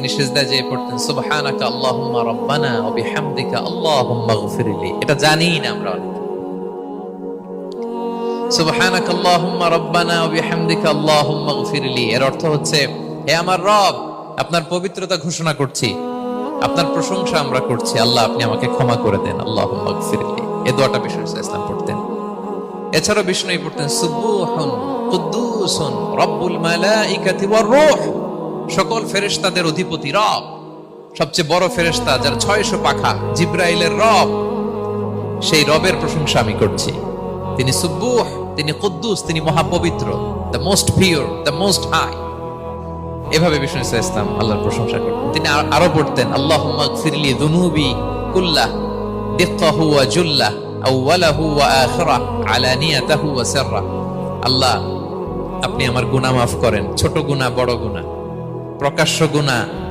তিনি সিজদায় যেয়ে পড়তেন সুবহানাকা আল্লাহুম্মা রাব্বানা ওয়া বিহামদিকা আল্লাহুম্মা গফিরলি। এটা জানি না আমরা অনেকে। সুবহানাকা আল্লাহুম্মা রাব্বানা ওয়া বিহামদিকা আল্লাহুম্মা গফিরলি এর অর্থ হচ্ছে, হে আমার রব, আপনার পবিত্রতা ঘোষণা করছি, আপনার প্রশংসা আমরা করছি, আল্লাহ আপনি আমাকে ক্ষমা করে দেন, আল্লাহুম্মা গফিরলি। এই দোয়াটা বিষ্ণু ইসলাম পড়তেন। এছাড়াও বিষ্ণু পড়তেন সুবহুন কুদ্দুসুন রব্বুল মালাইকাতি ওয়ার রূহ, সকল ফেরেশতাদের অধিপতি রব, সবচেয়ে বড় ফেরেশতা যার 600 পাখা, জিবরাইলের রব, সেই রবের প্রশংসা আমি করছি। তিনি সুবুহ, তিনি কুদ্দুস, তিনি মহাপবিত্র, the most pure, the most high. এভাবে বিষ্ণু ইসলাম আল্লাহর প্রশংসা করতেন। তিনি আরো পড়তেন আল্লাহুম্মা গফিরলি যুনুবি কুল্লাহ দিক্কাহু ওয়া জুল্লাহ আউওয়ালাহু ওয়া আখিরাহ আলানিয়াতাহু ওয়া সিররা। আল্লাহ আপনি আমার গুনাহ মাফ করেন, ছোট গুনাহ বড় গুনাহ, প্রকাশ্য গুনাহ